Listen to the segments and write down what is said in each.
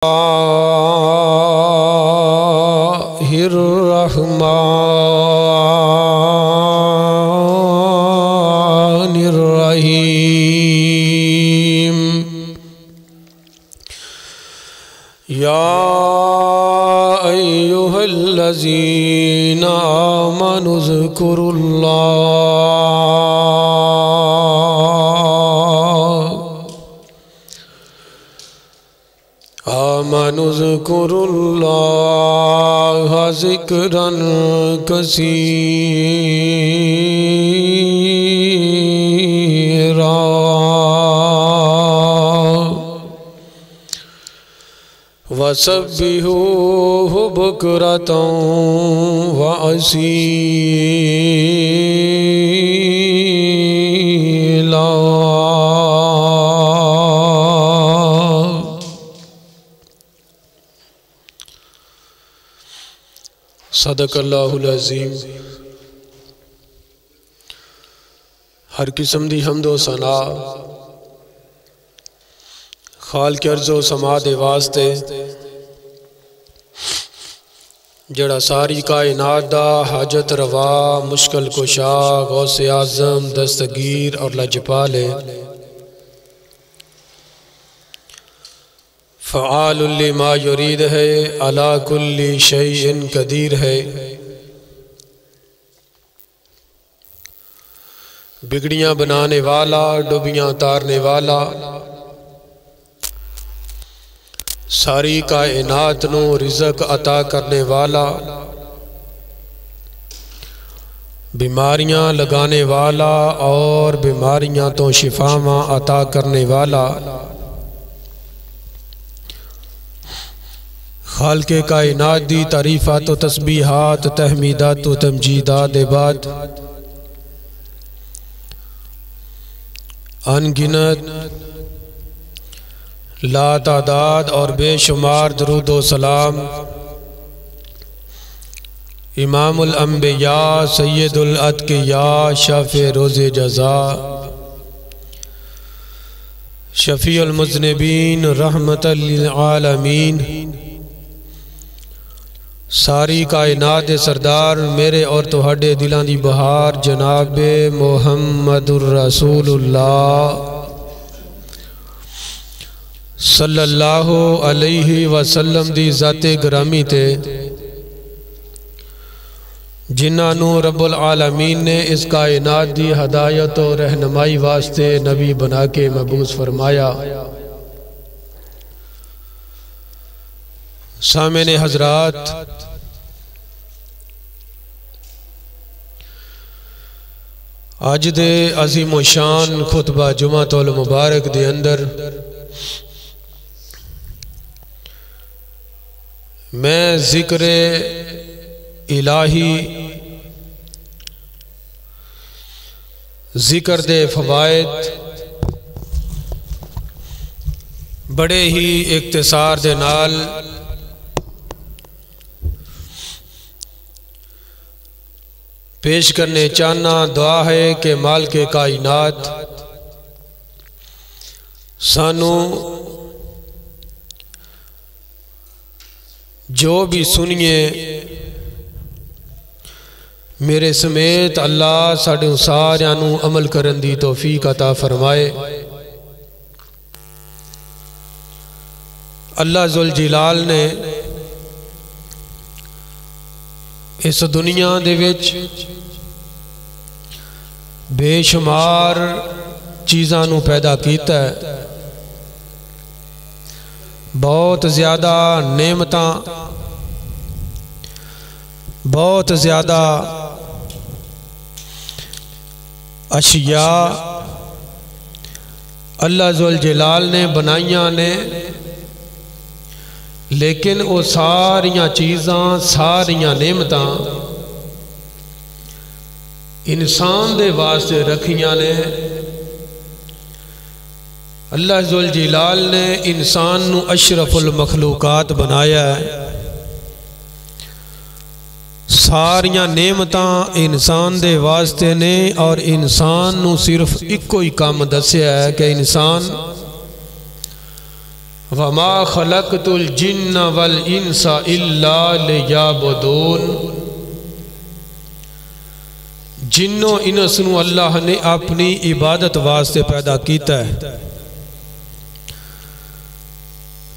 الرحمن الرحیم یا ایھا الذین آمنوا اذکروا اللہ ذکرا کثیرا وسبحوہ بکرۃ وأصیلا صدق اللہ العظیم۔ ہر قسم دی حمد و ثنا خالق ارض و سما دے واسطے جڑا ساری کائنات دا حاجت روا مشکل کشا غوث اعظم دستگیر اور لجپال ہے، فعال لما یرید ہے، علی کل شیء قدیر ہے، بگڑیاں بنانے والا ڈوبیاں تارنے والا، ساری کائنات نو رزق عطا کرنے والا، بیماریاں لگانے والا اور بیماریاں تو شفاواں عطا کرنے والا، خالق کائنات دی تعریفات و تسبیحات تحمیدات و تمجیدات دے بعد انگنت لا تعداد اور بے شمار درود و سلام امام الانبیاء سید الاتقیاء شافع روز جزا شفیع المذنبین رحمت للعالمین ساری کائنات سردار میرے اور تہاڈے دلاں دی بہار جناب محمد الرسول اللہ صلی اللہ علیہ وسلم دی ذات گرامی تے جنہاں نو رب العالمین نے اس کائنات دی ہدایت و رہنمائی واسطے نبی بنا کے مبعوث فرمایا۔ سامعین حضرات، آج دے عظیم و شان خطبہ جمعۃ المبارک دے اندر میں ذکر الہی ذکر دے فوائد بڑے ہی اختصار دے نال پیش کرنے چاہنا دعا ہے کہ مالک کائنات سانو جو بھی سنیے میرے سمیت اللہ ساڑھے ساریاں نو عمل کرن دی توفیق عطا فرمائے۔ اللہ ذوالجلال نے اس دنیا دے وچ بے شمار چیزاں نو پیدا کیتا ہے، بہت زیادہ نعمتاں، بہت زیادہ اشیاء اللہ ذوالجلال نے بنائیاں نے، لیکن وہ ساریاں چیزاں ساریاں نعمتاں انسان دے واسطے رکھیاں نے۔ اللہ ذوالجلال نے انسان نو اشرف المخلوقات بنایا ہے، ساریاں نعمتاں انسان دے واسطے نے، اور انسان نو صرف ایک کوئی کام دسیا ہے کہ انسان وما خلقت الجن والانس الا لیعبدون، جنوں انس نو اللہ نے اپنی عبادت واسطے پیدا کیتا ہے۔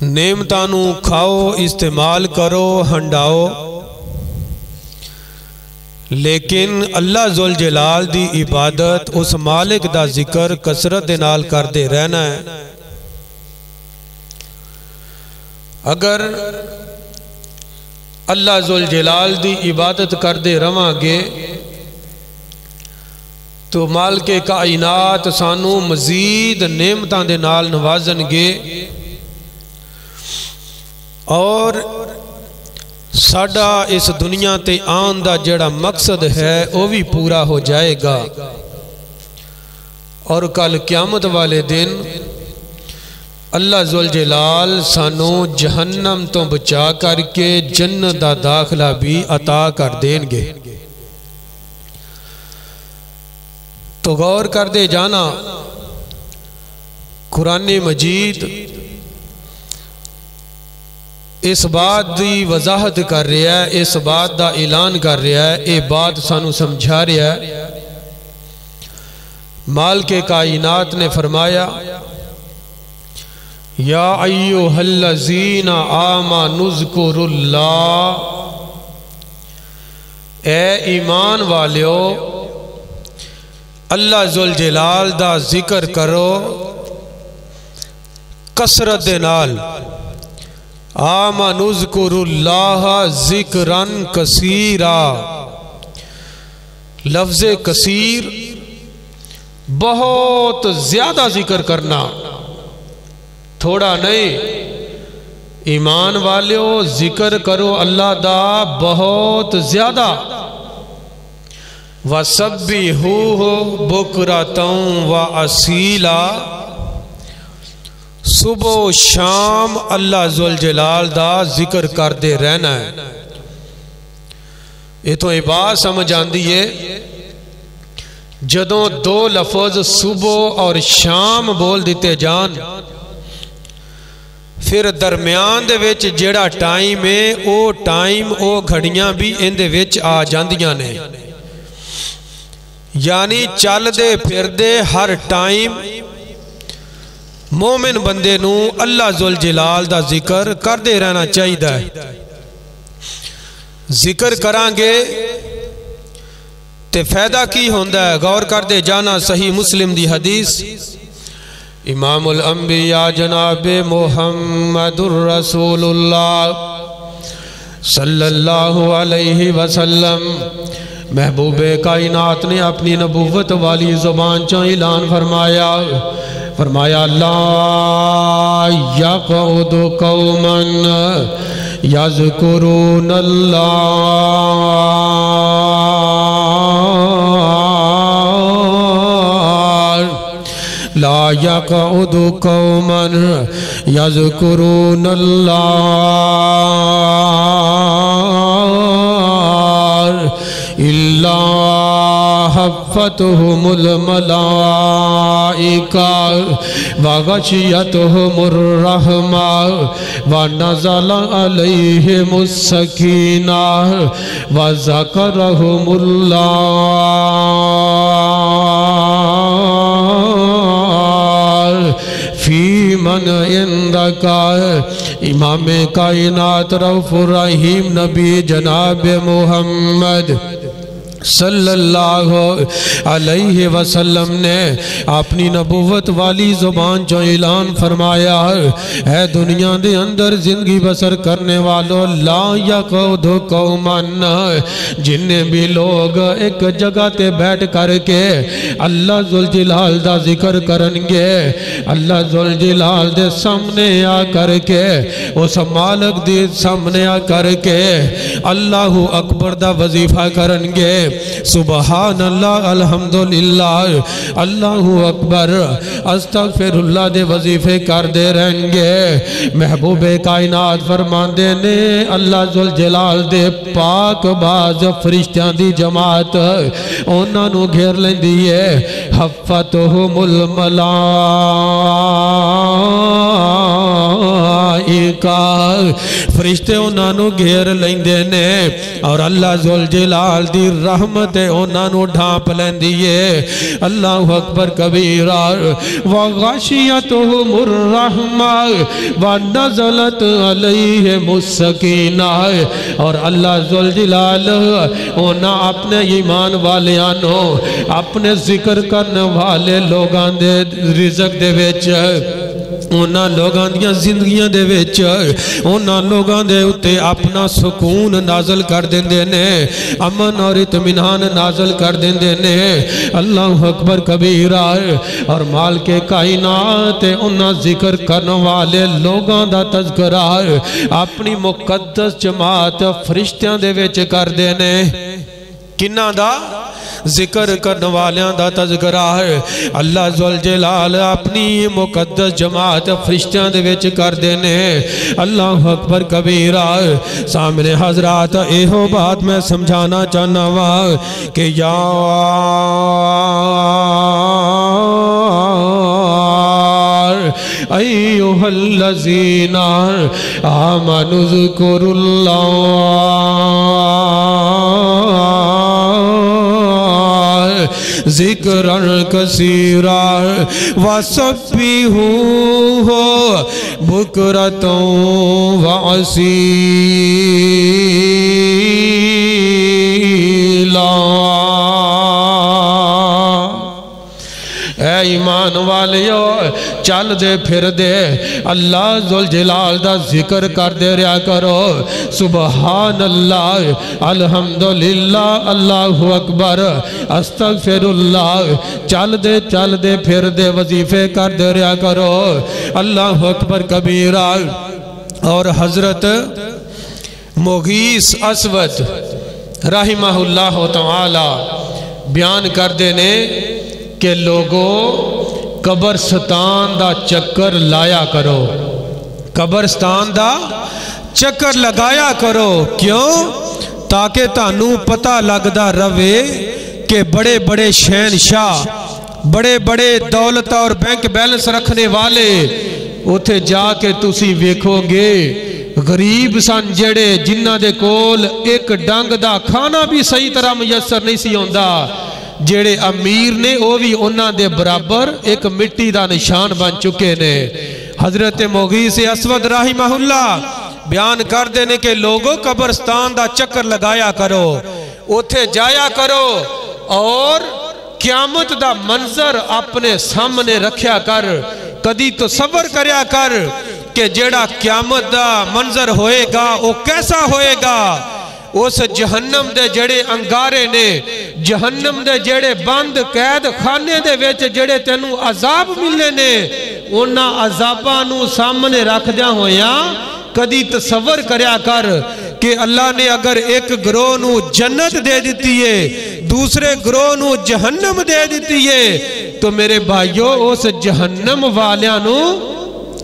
نعمتاں نو کھاؤ، استعمال کرو، ہنڈاؤ، لیکن اللہ ذوالجلال دی عبادت، اس مالک دا ذکر کثرت دے نال کردے رہنا ہے۔ اگر اللہ ذوالجلال دی عبادت کردے رواں گے تو مالک کائنات سانو مزید نعمتاں دے نال نوازن گے، اور ساڈا اس دنیا تے آن دا جڑا مقصد ہے وہ بھی پورا ہو جائے گا، اور کل قیامت والے دن اللہ ذوالجلال سانو جہنم تو بچا کر کے جنت دا داخلہ بھی عطا کر دیں گے۔ تو غور کر دے جانا، قرآن مجید اس بات دی وضاحت کر رہا ہے، اس بات دا اعلان کر رہا ہے، یہ بات سانو سمجھا رہا ہے۔ مالک کائنات نے فرمایا یا ایھا الذین آمنوا اذکروا اللہ، اے ایمان والیو اللہ ذوالجلال دا ذکر کرو کثرت دے نال۔ آمنوا اذکروا اللہ ذکرا کثیرا، لفظ کثیر بہت زیادہ ذکر کرنا، تھوڑا نہیں۔ ایمان والیو ذکر کرو اللہ دا بہت زیادہ۔ وَسَبِّحُوهُ بُكْرَةً وَأَصِيلًا، صبح و شام اللہ ذوالجلال دا ذکر کردے رہنا ہے۔ یہ تو یہ بات سمجھ آندی ہے، جدوں دو لفظ صبح اور شام بول دیتے جان، پھر درمیان دے وچ جیڑا ٹائم ہے او ٹائم او گھڑیاں بھی ان دے وچ آ جاندیاں نے، یعنی چل دے پھر دے ہر ٹائم مومن بندے نو اللہ ذوالجلال دا ذکر کر دے رہنا چاہیے ہے۔ ذکر کران گے تے فائدہ کی ہوندہ ہے، غور کر دے جانا۔ صحیح مسلم دی حدیث، امام الانبیاء جناب محمد الرسول اللہ صلی اللہ علیہ وسلم، محبوب کائنات نے اپنی نبوت والی زبان چاں اعلان فرمایا لا یقعد قوما یذکرون اللہ، لا یقعد قوما یذکرون اللہ الا حفتهم الملائکہ وغشیتهم الرحمہ ونزل علیہم السکینہ وذکرهم اللہ فی من عندک۔ امام کائنات رؤوف الرحیم نبی جناب محمد صلی اللہ علیہ وسلم نے اپنی نبوت والی زبان جو اعلان فرمایا، اے دنیا دے اندر زندگی بسر کرنے والوں، لا یقعد قومن، جنہیں بھی لوگ ایک جگہ تے بیٹھ کر کے اللہ ذوالجلال دا ذکر کرنگے، اللہ ذوالجلال دے سامنے آ کر کے، اس مالک دے سامنے آ کر کے اللہ اکبر دا وظیفہ کرنگے، سبحان اللہ، الحمدللہ، اللہ اکبر، استغفر اللہ دے وظیفے کر دے رہیں گے۔ محبوب کائنات فرماندے نے اللہ ذوالجلال دے پاک باز فرشتیاں دی جماعت انہاں نو گھیر لیں دیئے، حفتہم الملائکہ ملائکہ فرشتے انہاں نو گھیر لیندے نے اور اللہ ذوالجلال دی رحمت انہاں نو ڈھانپ لیندی ہے اللہ اکبر کبیرہ وغشیتہم الرحمہ ونزلت علیہم السکینہ اور اللہ ذوالجلال انہاں اپنے ایمان والیانو اپنے ذکر کرنے والے لوگاں دے رزق دے وچ انہاں لوگاں دیاں زندگیاں دے وچ انہاں لوگاں دے اتے اپنا سکون نازل کر دیندے نے امن اور اطمینان نازل کر دیندے نے اللہ اکبر کبیرہ اور مال کے کائنات انہاں ذکر کرنے والے لوگاں دا تذکرہ اپنی مقدس جماعت فرشتیاں دے وچ کر دینے کنہ دا ذکر کرنے والیاں دا تذکرہ ہے اللہ ذوالجلال اپنی مقدس جماعت فرشتیاں دے وچ کر دینے اللہ اکبر کبیرہ سامنے حضرات ایہو بات میں سمجھانا چاہنا وا کہ یا ایوہ الذین آمنوا اذکروا اللہ ذکرن کثیرا وسبحوہ بکرۃ وأصیلا اے ایمان والیو چل دے پھر دے اللہ ذوالجلال دا ذکر کر دے رہا کرو سبحان اللہ الحمدللہ اللہ اکبر استغفر اللہ چل دے پھر دے وظیفے کر دے رہا کرو اللہ اکبر کبیرہ اور حضرت مغیث اسود رحمہ اللہ تعالی بیان کر دینے کہ لوگوں قبرستان دا چکر لایا کرو قبرستان دا چکر لگایا کرو کیوں تاکہ تانوں پتہ لگدا روے کہ بڑے بڑے شہنشاہ بڑے بڑے دولت اور بینک بیلنس رکھنے والے اتھے جا کے تسی ویکھو گے غریب سن جڑے جنہ دے کول ایک ڈنگ دا کھانا بھی صحیح طرح میسر نہیں سی ہوندا جیڑے امیر نے وہ بھی انہاں دے برابر ایک مٹی دا نشان بن چکے نے حضرت مغیث اسود رحمہ اللہ بیان کر دینے کہ لوگوں قبرستان دا چکر لگایا کرو اتھے جایا کرو اور قیامت دا منظر اپنے سامنے رکھیا کر کدی تو صبر کریا کر کہ جیڑا قیامت دا منظر ہوئے گا وہ کیسا ہوئے گا اس جہنم دے جڑے انگارے نے جہنم دے جڑے بند قید خانے دے ویچ جڑے تینوں عذاب ملے نے انہاں عذابانوں سامنے رکھ دیا ہویا کدی تصور کریا کر کہ اللہ نے اگر ایک گروہ نو جنت دے دیتی ہے دوسرے گروہ نو جہنم دے دیتی ہے تو میرے بھائیو اس جہنم والیاں نو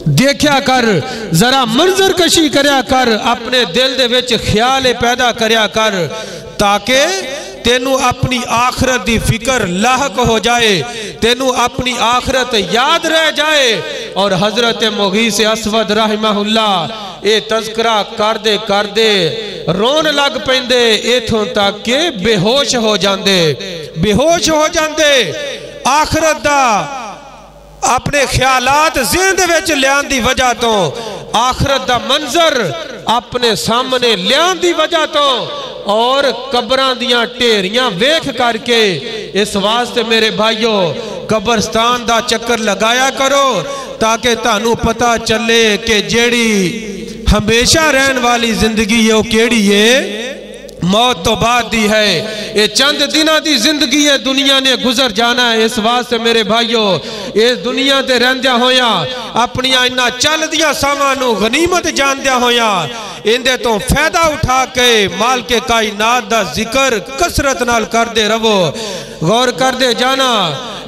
دیکھیا کر ذرا منظر کشی کریا کر اپنے دل دے وچ خیال پیدا کریا کر تاکہ تینوں اپنی آخرت دی فکر لاحق ہو جائے تینوں اپنی آخرت یاد رہ جائے اور حضرت مغیث اسود رحمہ اللہ اے تذکرہ کر دے رون لگ پیندے ایتھوں تک کہ بے ہوش ہو جاندے آخرت دا اپنے خیالات زندے ویچ لیان دی وجہ تو آخرت دا منظر اپنے سامنے لیان دی وجہ تو اور قبران دیاں ٹیریاں ویکھ کر کے اس واسطے میرے بھائیو قبرستان دا چکر لگایا کرو تاکہ تانوں پتہ چلے کہ جیڑی ہمیشہ رہن والی زندگی ہے وہ کیڑی ہے موت تو بعد دی ہے یہ چند دنہ دی زندگی ہے دنیا نے گزر جانا ہے اس واسطے میرے بھائیو اس دنیا تے رہندیا ہویا اپنی آئینہ چل دیا سامانو غنیمت جان دیا ہویا اندے تو فیدہ اٹھا کے مال کے کائنات دا ذکر کثرت نال کر دے رو غور کر دے جانا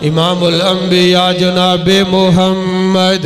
امام الانبیاء جناب محمد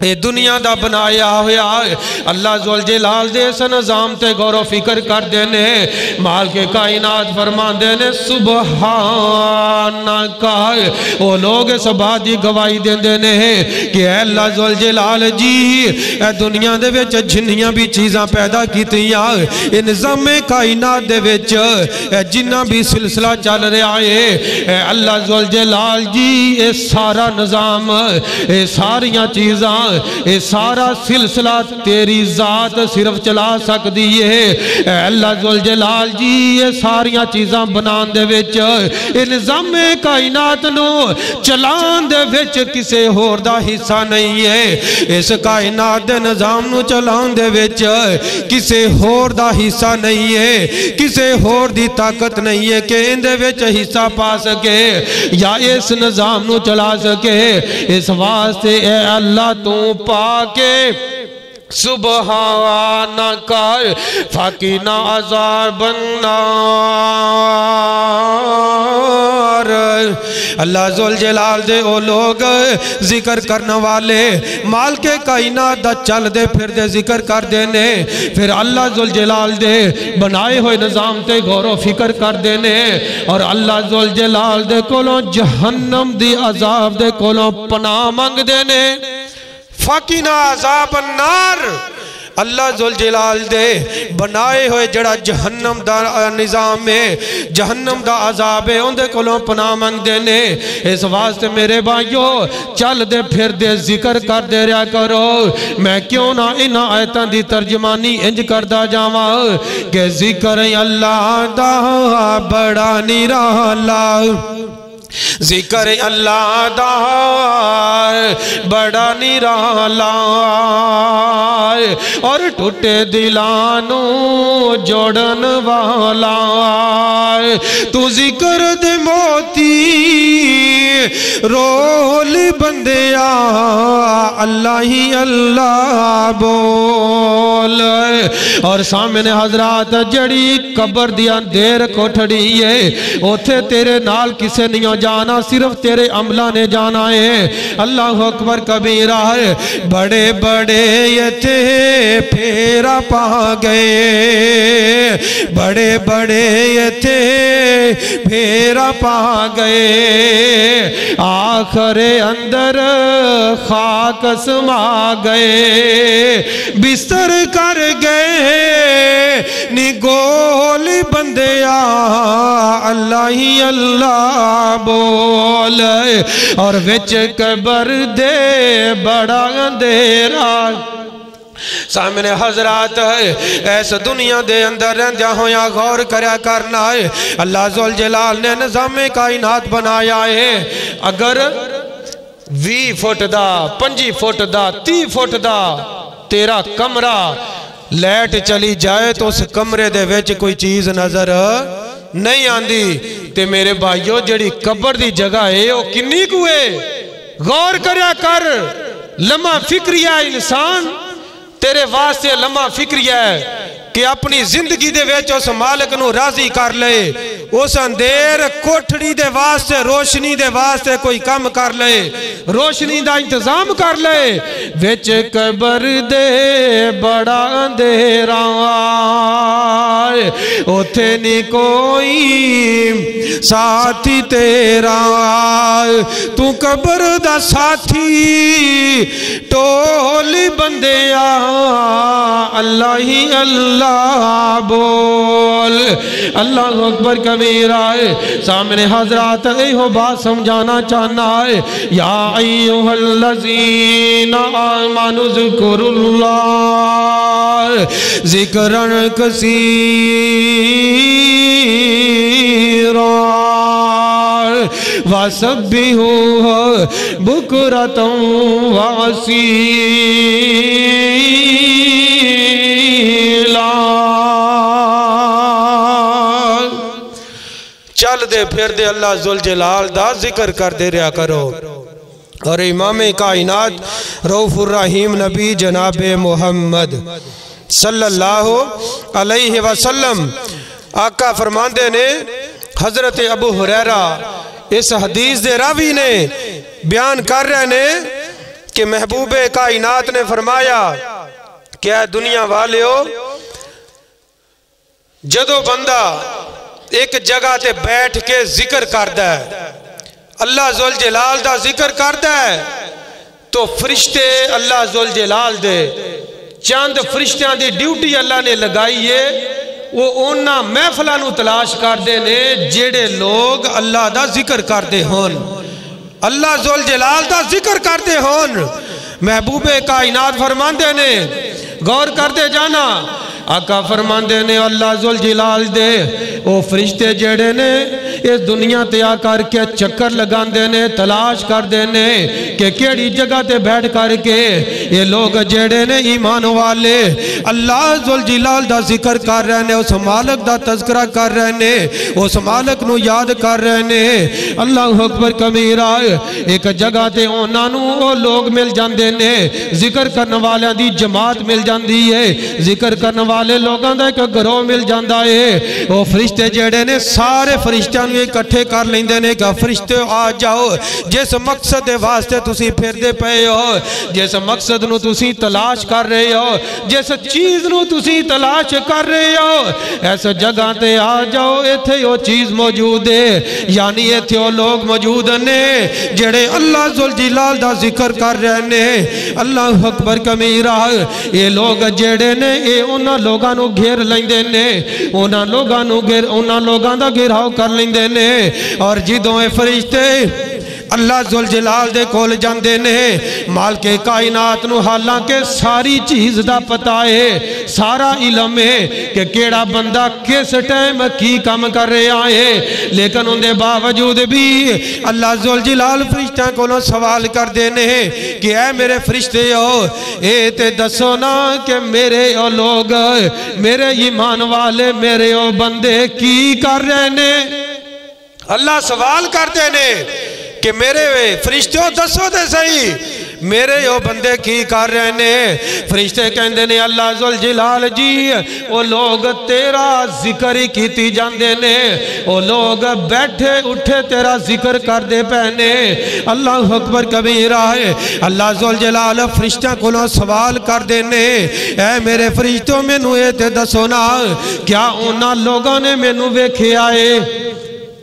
اے دنیا دا بنایا ہویا اللہ ذو الجلال دے اس نظام تے غور و فکر کر دینے مال کے کائنات فرما دینے سبحانکا وہ لوگ اس بات دی گواہی دین دینے کہ اے اللہ ذو الجلال جی اے دنیا دے وچ جنیاں بھی چیزاں پیدا کیتیاں اے نظام کائنات دے وچ اے جنہ بھی سلسلہ چل رہا ہے اے اللہ ذو الجلال جی اے سارا نظام اے ساریاں چیزاں اے سارا سلسلہ تیری ذات صرف چلا سکتی ہے اے اللہ ذوالجلال جی یہ ساریاں چیزاں بنان دے وچ اے نظام کائنات نو چلان دے وچ کسے ہور دا حصہ نہیں ہے اس کائنات دے نظام نو چلان دے وچ کسے ہور دا حصہ نہیں ہے کسے ہور دی طاقت نہیں ہے کہ ان دے وچ حصہ پا سکے یا اس نظام نو چلا سکے اس واسطے اے اللہ تو پاکے سبحانکا فقنا عذاب النار اللہ ذوالجلال دے او لوگ ذکر کرنے والے مال کے کائنات دا چل دے پھر دے ذکر کر دینے پھر اللہ ذوالجلال دے بنائے ہوئے نظام تے غور و فکر کر دینے اور اللہ ذوالجلال دے کولوں جہنم دی عذاب دے کولوں پناہ مانگ دینے فقنا عذاب النار اللہ ذوالجلال دے بنائے ہوئے جڑا جہنم دا نظام ہے جہنم دا عذاب ہے ان دے کولوں پناہ مانگ دینے اس واسطے میرے بھائیو چل دے پھر دے ذکر کر دے رہا کرو میں کیوں نہ ان آیتاں دی ترجمانی انج کردہ جاواں کہ ذکر اللہ دا بڑا نرالا ذکر اللہ دا بڑا نرالا اور ٹوٹے دلانو جوڑن والا تو ذکر دے موتی رول بندیا اللہ ہی اللہ بول اور سامنے حضرات جڑی قبر دیا دیر کوٹھڑی ہے اوتھے تیرے نال کسے نہیں جانا صرف تیرے عملہ نے جانا ہے اللہ اکبر کبیرہ ہے بڑے بڑے یہ تھے پھیرا پا گئے بڑے بڑے یہ تھے پھیرا پا گئے آخر اندر خاک سما گئے بستر کر گئے نگول بندیا اللہ ہی اللہ بول اور وچ قبر دے بڑا اندھیرا سامنے حضرات ایس دنیا دے اندر رہندیا ہویا غور کریا کرنا ہے اللہ ذوالجلال نے نظام کائنات بنایا ہے اگر 20 فٹ دا 25 فٹ دا 30 فٹ دا تیرا کمرہ لیٹ چلی جائے تو اس کمرے دے ویچ کوئی چیز نظر نہیں آندی تے میرے بھائیو جڑی قبر دی جگہ ہے وہ کنی کوئے غور کریا کر لمحہ فکریہ انسان تیرے واسطے لمحہ فکریہ ہے کہ اپنی زندگی دے ویچ اس مالک نو راضی کر لے اس اندھیر کوٹھڑی دے واسطے روشنی دے واسطے کوئی کم کر لے روشنی دا انتظام کر لے ویچ قبر دے بڑا اندھیرا اوتھے نی کوئی ساتھی تیرا تو قبر دا ساتھی ٹولی بندیا اللہ ہی اللہ بول اللہ اکبر کبیرہ ہے سامنے حضرات ایہو بات سمجھانا چاہنا ہے یا ایہو الذین آمنوا ذکر اللہ ذکرن کثیرا وَسَبِّحُوهُ بُكْرَةً وَأَصِيلًا چل دے پھر دے اللہ ذوالجلال دا ذکر کر دے رہا کرو اور امام کائنات رؤوف الرحیم نبی جناب محمد صلی اللہ علیہ وسلم آقا فرماندے نے حضرت ابو ہریرہ اس حدیث دے راوی نے بیان کر رہے نے کہ محبوب کائنات نے فرمایا کہ اے دنیا والے ہو، جدو بندہ ایک جگہ تے بیٹھ کے ذکر کردا ہے، اللہ ذوالجلال دا ذکر کردا ہے، تو فرشتے اللہ ذوالجلال دے چند فرشتیاں دی ڈیوٹی اللہ نے لگائی ہے، وہ اونا محفلہ نو تلاش کردے نے جیڑے لوگ اللہ دا ذکر کردے ہون، اللہ ذوالجلال دا ذکر کردے ہون۔ محبوب کائنات فرماندے نے، غور کردے جانا، آقا فرماندے نے اللہ ذوالجلال دے او فرشتے جڑے نے اس دنیا تے آ کر کے چکر لگاندے نے، تلاش کردے نے کہ کیڑی جگہ تے بیٹھ کر کے یہ لوگ جڑے نے ایمان والے اللہ ذوالجلال دا ذکر کر رہے نے، اس مالک دا تذکرہ کر رہے نے، اس مالک نو یاد کر رہے نے۔ اللہ اکبر کبیرہ، ایک جگہ تے اونا نو او لوگ مل جاندے نے، ذکر کرنے والے دی جماعت مل جاندی ہے، ذکر کرنے والے لوگاں دا ایک گروہ مل جاندا ہے۔ وہ فرشتے جڑے نے سارے فرشتیاں نو اکٹھے کر لیندے نے کہ فرشتے آ جاؤ، جس مقصد دے واسطے تسی پھر دے پئے ہو، جس مقصد نو تسی تلاش کر رہے ہو، جس چیز نو تسی تلاش کر رہے ہو، ایسا جگہ تے آ جاؤ، ایتھے وہ چیز موجود ہے، یعنی ایتھے وہ لوگ موجود نے جڑے اللہ ذوالجلال دا ذکر کر رہے نے۔ اللہ اکبر کبیرہ، یہ لوگ جڑے نے اے انہاں لوگاں نو گھیر لیندے نے، انہاں لوگاں دا گھیراؤ کر لیندے نے، اور جدوں اے فرشتے اللہ ذوالجلال دے کول جاندے نے، مالک کائنات نو حالانکہ ساری چیز دا پتہ ہے، سارا علم ہے کہ کیڑا بندہ کس ٹائم کی کام کر رہے آئے، لیکن ان دے باوجود بھی اللہ ذوالجلال فرشتہ کولوں سوال کر دینے کہ اے میرے فرشتے ہو، اے تے دسو نا کہ میرے او لوگ، میرے ایمان والے، میرے او بندے کی کر رہے نے۔ اللہ سوال کر دینے کہ میرے فرشتوں دسو دے صحیح میرے وہ بندے کی کر رہے نے۔ فرشتے کہندے نے اللہ ذوالجلال جی وہ لوگ تیرا ذکر ہی کیتی جاندے نے، وہ لوگ بیٹھے اٹھے تیرا ذکر کر دے پہنے۔ اللہ اکبر کبیرہ ہے۔ اللہ ذوالجلال فرشتہ کو سوال کر دینے، اے میرے فرشتوں میں نو تے دسو نا کیا انہاں لوگاں نے میں نو ویکھے آئے،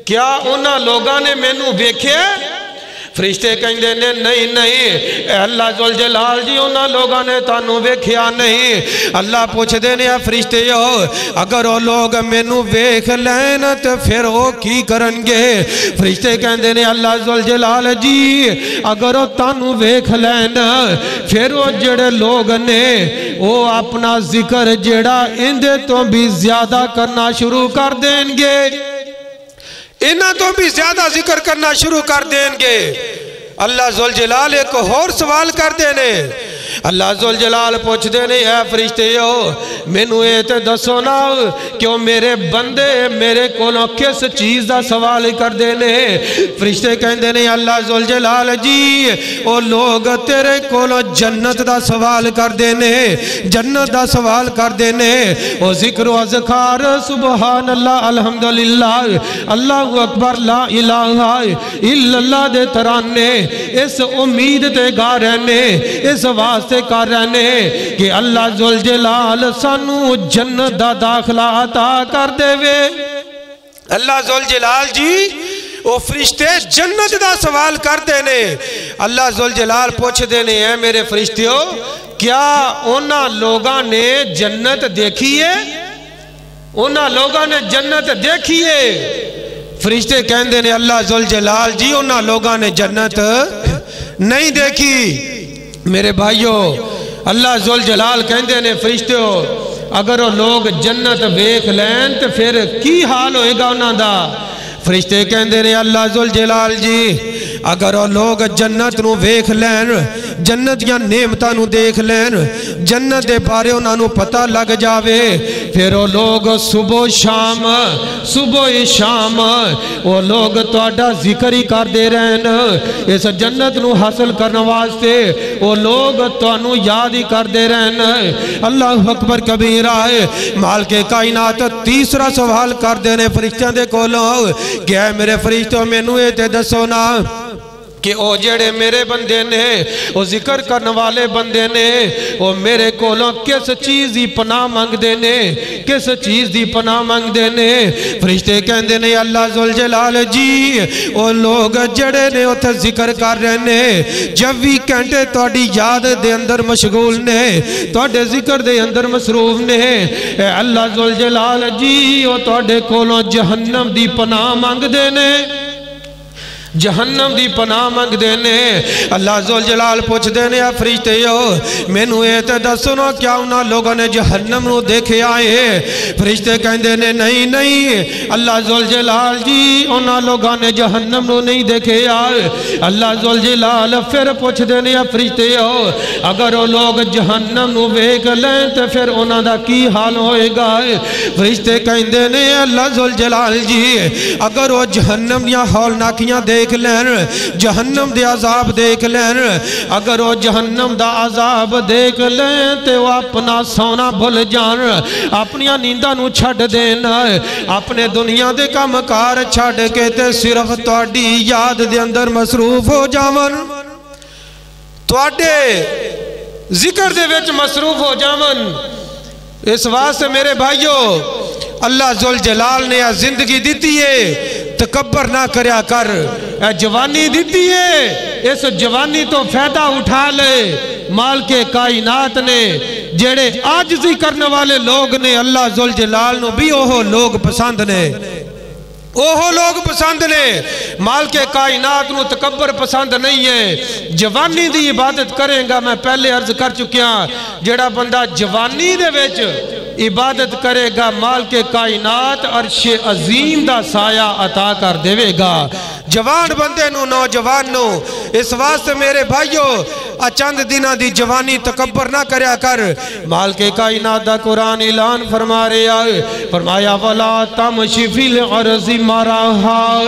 کیا انہاں لوگاں نے میں نو ویکھے؟ فرشتے کہندے نے نہیں اے اللہ ذوالجلال جی انہاں لوگاں نے تانوں ویکھیا نہیں۔ اللہ پوچھ دینے فرشتے ہو اگر وہ لوگ مینوں ویکھ لین تو پھر وہ کی کرن گے؟ فرشتے کہندے نے اللہ ذوالجلال جی اگر وہ تانوں ویکھ لین پھر وہ جڑے لوگ نے وہ اپنا ذکر جڑا اندے تو بھی زیادہ کرنا شروع کر دیں گے، انہاں تو بھی زیادہ ذکر کرنا شروع کر دیں گے۔ اللہ ذوالجلال ایک اور سوال کر دینے، اللہ ذوالجلال پوچھ دینے اے فرشتے ہو مینوں اے تے دسو نا کیوں میرے بندے میرے کولوں کس چیز دا سوال کر دینے؟ فرشتے کہندے نے اللہ ذوالجلال جی او لوگ تیرے کولوں جنت دا سوال کر دینے، جنت دا سوال کر دینے۔ او ذکر و اذکار سبحان اللہ الحمدللہ اللہ اکبر لا الہ الا اللہ دے ترانے اس امید تے گا رہنے، اس واسطے کر رہنے کہ اللہ ذوالجلال سانو جنت دا داخلہ عطا کر دے وے۔ اللہ ذوالجلال جی وہ فرشتے جنت دا سوال کر دینے۔ اللہ ذوالجلال پوچھ دینے ہیں میرے فرشتیوں کیا انہاں لوگاں نے جنت دیکھی ہے؟ انہاں لوگاں نے جنت دیکھی ہے؟ فرشتے کہندے نے اللہ ذوالجلال جی انہاں لوگاں نے جنت نہیں دیکھی۔ میرے بھائیوں اللہ ذوالجلال کہندے نے فرشتوں اگر وہ لوگ جنت ویکھ لین تو پھر کی حال ہوئے گا انہاں دا؟ فرشتے کہندے نے اللہ ذوالجلال جی اگر وہ لوگ جنت نو ویکھ لین، جنت یا نعمتاں نو دیکھ لین، جنت دے بارے انہاں نو پتہ لگ جاوے، پھر وہ لوگ صبح شام وہ لوگ تہاڈا ذکر ہی کر دے رہن، اس جنت نو حاصل کرنے واسطے وہ لوگ تانوں یاد ہی کر دے رہن۔ اللہ اکبر کبیرہ ہے۔ مالک کائنات تیسرا سوال کر دینے فرشتیاں دے کولوں کہ اے میرے فرشتوں مینوں اے تے دسو نا کہ او جڑے میرے بندے نے او ذکر کرنے والے بندے نے او میرے کولوں کس چیز دی پناہ مانگ دے نے کس چیز دی پناہ مانگ دے نے فرشتے کہندے نے اللہ ذوالجلال جی او لوگ جڑے نے اتھے ذکر کر رہے نے 24 گھنٹے تہاڈی یاد دے اندر مشغول نے تہاڈے ذکر دے اندر مصروف نے اے اللہ ذوالجلال جی او تہاڈے کولوں جہنم دی پناہ مانگ دے نے جہنم دی پناہ مانگ دینے اللہ ذوالجلال پوچھ دینے فرشتے ہو میں نو اے تے دسنا کیا انہاں لوگوں نے جہنم نو دیکھے آئے فرشتے کہیں دینے نہیں اللہ ذوالجلال جی انہاں لوگوں نے جہنم نو نہیں دیکھے آئے اللہ ذوالجلال پھر پوچھ دینے فرشتے ہو اگر وہ لوگ جہنم نو بیک لیں تو پھر انہاں دا کی حال ہوئے گا فرشتے کہیں دینے اللہ ذوالجلال جی اگر وہ جہنم یا ہولناکیاں دیکھ لین جہنم دے عذاب دیکھ لین اگر وہ جہنم دا عذاب دیکھ لین تے وہ اپنا سونا بھول جان اپنی نیندہ نو چھڑ دینا اپنے دنیا دے کام کار چھڑ کے تے صرف تواڈی یاد دے اندر مصروف ہو جاون تواڈے ذکر دے وچ مصروف ہو جاون اس واسطے میرے بھائیو اللہ ذوالجلال نے زندگی دیتی ہے تکبر نہ کریا کر اے جوانی دیتی ہے اس جوانی تو فائدہ اٹھا لے مالک کائنات نے جڑے عاجزی کرنے والے لوگ نے اللہ ذوالجلال نو بھی اوہ لوگ پسند نے اوہ لوگ پسند نے مالک کائنات نو تکبر پسند نہیں ہے جوانی دی عبادت کریں گا میں پہلے عرض کر چکیا جڑا بندہ جوانی دے ویچ عبادت کرے گا مالک کائنات عرش عظیم دا سایہ عطا کر دے گا جوان بندے نو نوجوان نو اس واسطے میرے بھائیو چند دنہ دی جوانی تکبر نہ کریا کر مالک کائنات دا قرآن اعلان فرما رہا ہے فرمایا وَلَا تَمْشِ فِي الْأَرْضِ مَرَحًا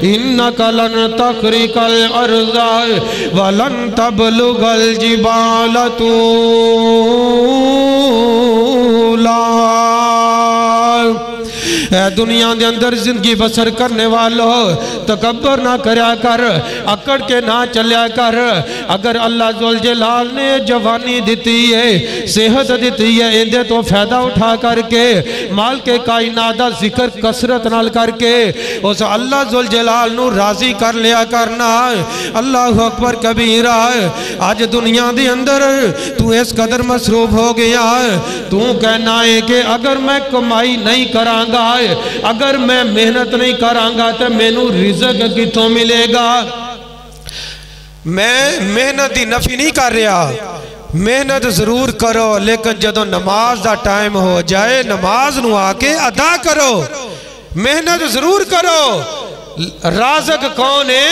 إِنَّكَ لَن تَخْرِقَ الْأَرْضَ وَلَن تَبْلُغَ الْجِبَالَ طُولًا اے دنیا دے اندر زندگی بسر کرنے والو تکبر نہ کریا کر اکڑ کے نہ چلیا کر اگر اللہ ذوالجلال نے جوانی دیتی ہے صحت دیتی ہے اندے تو فائدہ اٹھا کر کے مال کے کائنات دا ذکر کثرت نال کر کے اس اللہ ذوالجلال نو راضی کر لیا کرنا اللہ اکبر کبیرہ آج دنیا دے اندر تو اس قدر مصروف ہو گیا تو کہنا ہے کہ اگر میں کمائی نہیں کرانگا اگر میں محنت نہیں کرانگا تو میں نو رزق کتوں ملے گا میں محنت دی نفی نہیں کر رہا محنت ضرور کرو لیکن جدو نماز دا ٹائم ہو جائے نماز نو آکے ادا کرو محنت ضرور کرو رازق کون ہے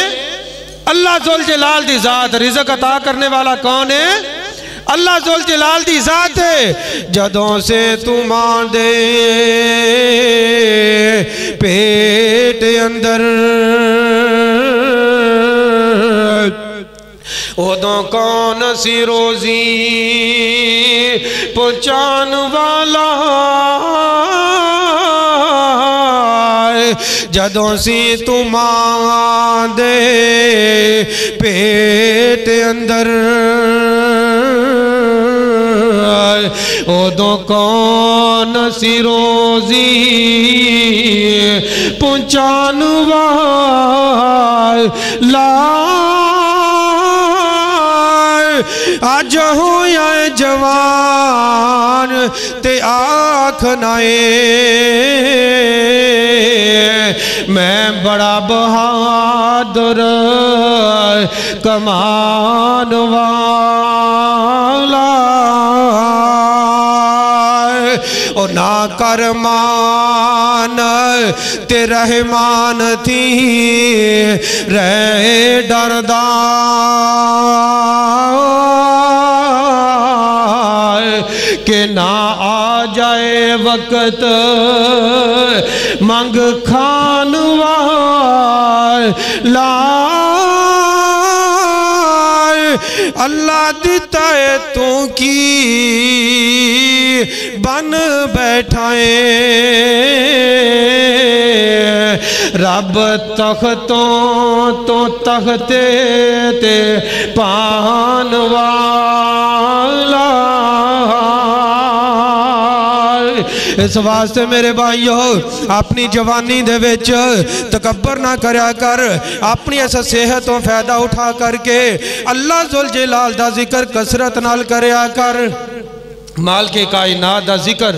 اللہ ذوالجلال دی ذات رزق عطا کرنے والا کون ہے اللہ ذوالجلال دی ذات ہے جدوں سے تم آندے پیٹ اندر ادوں کون سی روزی پہنچان والا جدوں سی تم آندے پیٹ اندر ادوں کون سی روزی پہنچان والا آج ہویا جوان تے آنکھ نائے میں بڑا بہادر کمان والا اور نا کرمان تے رحمان تھی رہے ڈردار کہ نہ آ جائے وقت منگ کھان والا اللہ دیتا ہے تو کی بن بیٹھائے رب تختوں تو تختے تے پان والا۔ اس واسطے میرے بھائیو اپنی جوانی دے وچ تکبر نہ کریا کر، اپنی ایسا صحت و فائدہ اٹھا کر کے اللہ ذوالجلال دا ذکر کثرت نال کریا کر۔ مال کے کائنات دا ذکر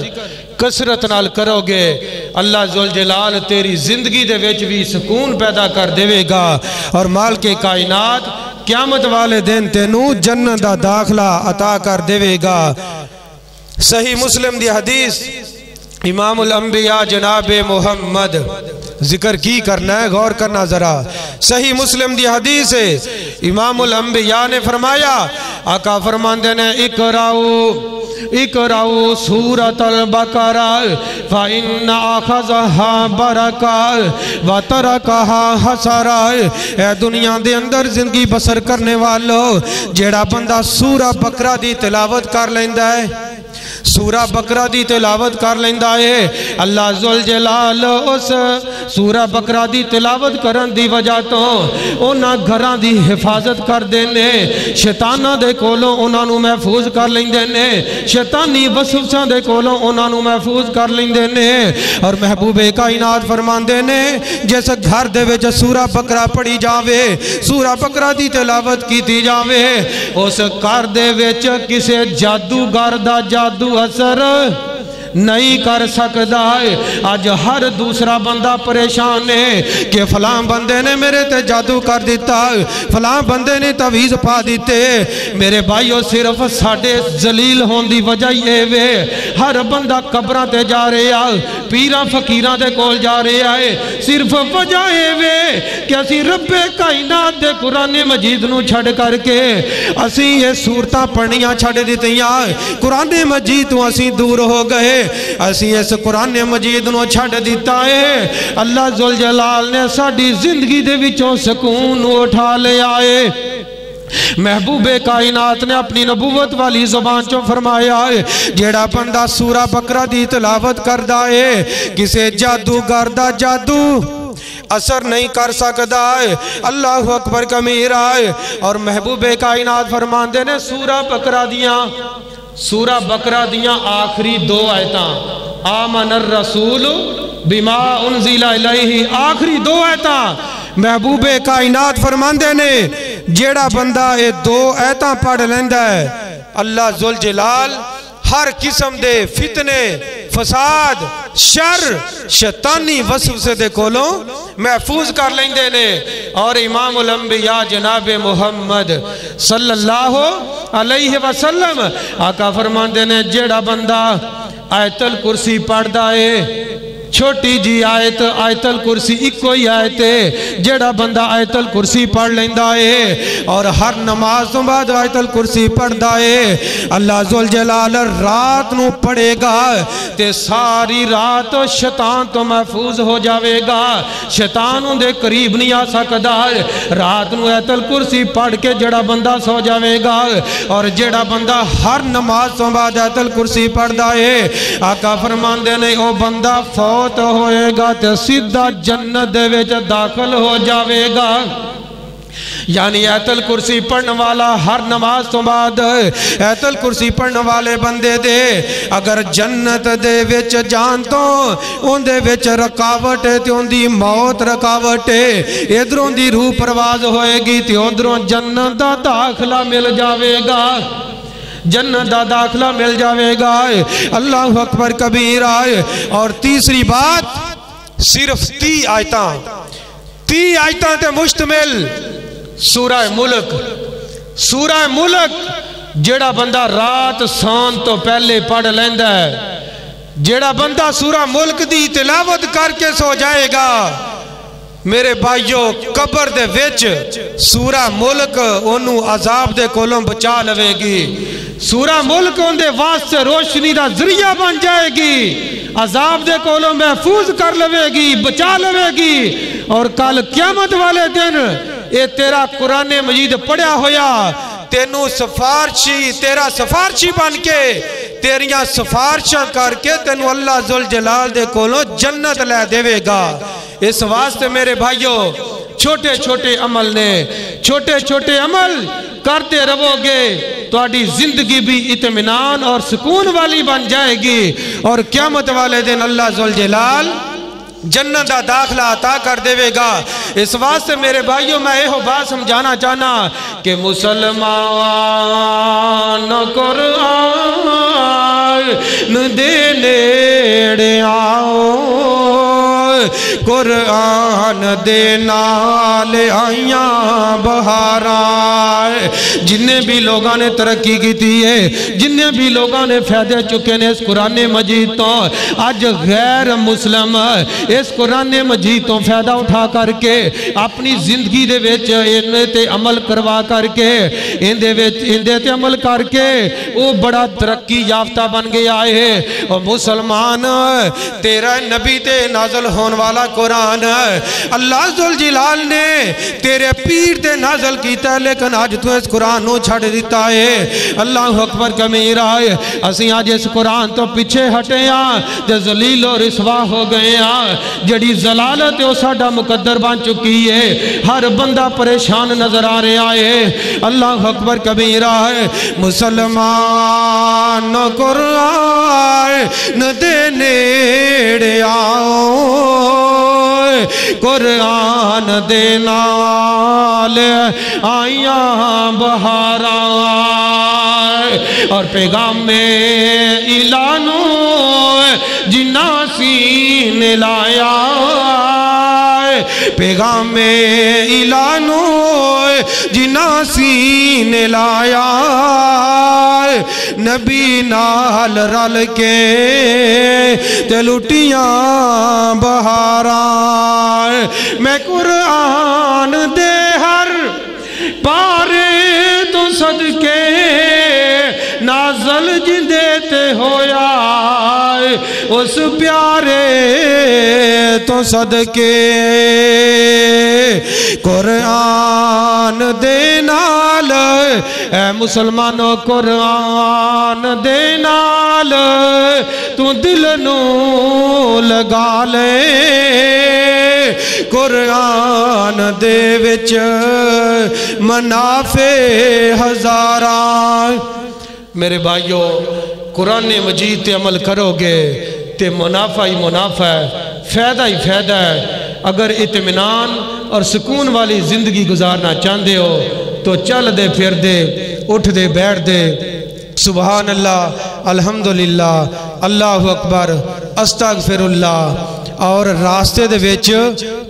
کثرت نال کرو گے، اللہ ذوالجلال تیری زندگی دے وچ بھی سکون پیدا کر دے گا، اور مال کے کائنات قیامت والے دن تینوں جنت دا داخلہ عطا کر دے گا۔ صحیح مسلم دی حدیث، امام الانبیاء جناب محمد ذکر کی کرنا ہے، غور کرنا ذرا۔ صحیح مسلم دی حدیث ہے، امام الانبیاء نے فرمایا، آقا فرماندے نے اقرأوا سورة البقرة فإن أخذها بركة وتركها حسرة۔ اے دنیا دے اندر زندگی بسر کرنے والو، جیڑا بندہ سورہ بقرہ دی تلاوت کر لیندہ ہے، سورہ بقرہ دی تلاوت کر لیندہ ہے، اللہ ذوالجلال اس سورہ بقرہ دی تلاوت کرن دی وجہ تو اونا گھران دی حفاظت کر دینے، شیطانہ دے کولوں اونا نو محفوظ کر لیندے، شیطانی وسوسہ دے کولوں اونا نو محفوظ کر لیندے، اور محبوب کائنات فرمان دینے جیسا گھر دے وچ سورہ بقرہ پڑھی جاوے، سورہ بقرہ دی تلاوت کی تی جاوے، اس گھر دے وچ کسے جادوگر دا جادو اثر نہیں کر سکتا ہے۔ آج ہر دوسرا بندہ پریشان ہے کہ فلاں بندے نے میرے تے جادو کر دیتا، فلاں بندے نے تعویذ پا دیتے۔ میرے بھائیو صرف ساڑھے ذلیل ہون دی وجہ یہ وے، ہر بندہ قبران تے جا رہے آئے، پیران فقیران تے کول جا رہے آئے، صرف وجہ یہ وے کہ اسی رب کائنات دے قرآن مجید نو چھڑ کر کے اسی یہ صورتاں پڑھنیاں چھڑ دیتیاں، قرآن مجید تو اسی دور ہو گئے، اسی اس قرآن مجید نو چھڑ دیتا ہے۔ اللہ ذوالجلال نے ساڑھی زندگی دے وچوں سکون اٹھا لے آئے۔ محبوب کائنات نے اپنی نبوت والی زبان چو فرمایا ہے، جیڑا بندہ سورہ بقرہ دی تلاوت کردہ ہے، کسے جادوگر دا جادو اثر نہیں کر سکتا ہے۔ اللہ اکبر کبیرہ ہے۔ اور محبوب کائنات فرمان دینے سورہ بقرہ دیاں آخری دو آیتاں، آمن الرسول بما انزل الیہ، آخری دو آیتاں محبوب کائنات فرمان دینے جیڑا بندہ یہ دو آیتاں پڑھ لیندہ ہے، اللہ ذوالجلال ہر قسم دے فتنے، فساد، شر، شیطانی وسوسے دے کولوں محفوظ کر لیندے نے۔ اور امام الانبیاء جناب محمد صلی اللہ علیہ وسلم آقا فرماندے نے جیڑا بندہ آیت الکرسی پڑھ دائے، چھوٹی جی آیت الکرسی ایک ہی آیت ہے، جیڑا بندہ آیت الکرسی پڑھ لیندہ ہے اور ہر نماز تو بعد آیت الکرسی پڑھ دائے، اللہ ذوالجلال رات نو پڑھے گا تے ساری رات شیطان تو محفوظ ہو جاوے گا، شیطانوں دے قریب نہیں آ سکتا۔ رات نو آیت الکرسی پڑھ کے جیڑا بندہ سو جاوے گا، اور جیڑا بندہ ہر نماز تو بعد آیت الکرسی پڑھ دائے، آقا فرمان دینے او بندہ فوت ہوئے گا تے سیدھا جنت دے وچ داخل ہو جاوے گا۔ یعنی آیت الکرسی پڑھنے والا ہر نماز تو بعد آیت الکرسی پڑھنے والے بندے دے اگر جنت دے وچ جان تو ان دے وچ رکاوٹ ہے تے ان دی موت رکاوٹ ہے، ادھروں دی روح پرواز ہوئے گی تے ادھروں جنت دا داخلہ مل جاوے گا، جنت دا داخلہ مل جاوے گا۔ اللہ اکبر کبیرہ۔ اور تیسری بات، صرف 30 آیتاں تے مشتمل سورہ ملک، سورہ ملک جیڑا بندہ رات سان تو پہلے پڑھ لیندہ ہے، جیڑا بندہ سورہ ملک دی تلاوت کر کے سو جائے گا، میرے بھائیو قبر دے وچ سورہ ملک انہوں عذاب دے کولوں بچا لوے گی، سورہ ملک ان دے واسطے روشنی دا ذریعہ بن جائے گی، عذاب دے کولوں محفوظ کر لوے گی، بچا لوے گی۔ اور کل قیامت والے دن اے تیرا قرآن مجید پڑھیا ہویا تینوں تیرا سفارشی بن کے تیریاں سفارشاں کر کے تینوں اللہ ذوالجلال دے کولوں جنت لے دے گا۔ اس واسطے میرے بھائیوں چھوٹے چھوٹے عمل نے چھوٹے چھوٹے عمل کرتے رہو گے تو آڈی زندگی بھی اطمینان اور سکون والی بن جائے گی اور قیامت والے دن اللہ ذوالجلال جنت دا داخلہ عطا کر دے گا۔ اس واسطے میرے بھائیوں میں یہ بات سمجھانا چاہنا کہ مسلمان قرآن دے نیڑے آؤ، قرآن دے نال آئیاں بہاراں۔ جنہیں بھی لوگاں نے ترقی کی تھی ہے، جنہیں بھی لوگاں نے فائدے چکے نے اس قرآن مجید تو، آج غیر مسلم اس قرآن مجید تو فائدہ اٹھا کر کے اپنی زندگی دے ویچ انہیں تے عمل کروا کر کے اندے تے عمل کر کے وہ بڑا ترقی یافتہ بن گیا ہے۔ اور مسلمان تیرا نبی تے نازل ہون والا قرآن اللہ ذوالجلال نے تیرے پیر تے نازل کیتا ہے، لیکن آج تو اس قرآن نو چھڑ دیتا ہے۔ اللہ اکبر کبیرہ ہے، اسی آج اس قرآن تو پیچھے ہٹے ہیں تے ذلیل و رسوا ہو گئے ہیں۔ جڑی ضلالت ہے ساڈا مقدر بن چکی ہے، ہر بندہ پریشان نظر آ رہا ہے۔ اللہ اکبر کبیرہ ہے، مسلمان قرآن دے نیڑے آؤ، قرآن دے نال آئیاں بہاراں۔ اور پیغام میں اعلانو جنہ سینے لایا، پیغام میں اعلانو جنہ سینے لایا، نبی نال رل کے تے لٹیاں بہاراں۔ میں قرآن دے ہر پارے تو صدقے نازل جندے تے ہویا، اس پیارے تو صدقے قرآن دے نال، اے مسلمانوں قرآن دے نال تو دل نو لگا لے، قرآن دے وچ منافع ہزاراں۔ میرے بھائیو قرآن مجید تے عمل کرو گے تے منافع ہی منافع ہے، فائدہ ہی فائدہ ہے۔ اگر اطمینان اور سکون والی زندگی گزارنا چاہتے ہو تو چل دے پھر دے، اٹھ دے بیٹھ دے، سبحان اللہ، الحمدللہ، اللہ اکبر، استغفر اللہ۔ اور راستے دے ویچ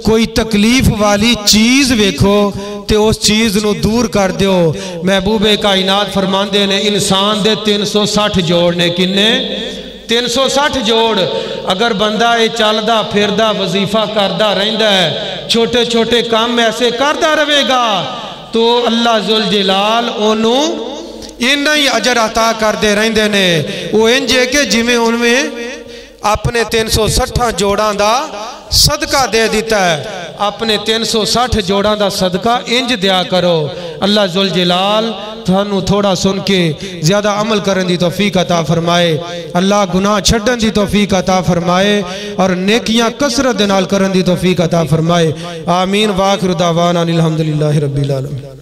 کوئی تکلیف والی چیز ویکھو تے اس چیز نو دور کر دیو۔ محبوب کائنات فرماندے نے انسان دے 360 جوڑ نے، کنے 360 جوڑ۔ اگر بندہ یہ چلدا پھردا وظیفہ کردا رہندا ہے، چھوٹے چھوٹے کام ایسے کردا رہے گا تو اللہ ذوالجلال انہوں انہاں ہی اجر عطا کر دے رہندے نے۔ وہ انجے کہ جمیں ان میں اپنے 360 جوڑاں دا صدقہ دے دیتا ہے، اپنے 360 جوڑاں دا صدقہ انج دیا کرو۔ اللہ ذوالجلال تھانو تھوڑا سن کے زیادہ عمل کرن دی توفیق عطا فرمائے، اللہ گناہ چھڑن دی توفیق عطا فرمائے اور نیکیاں کثرت دے نال کرن دی توفیق عطا فرمائے۔ آمین۔ وآخر دعوانا الحمدللہ رب العالمین۔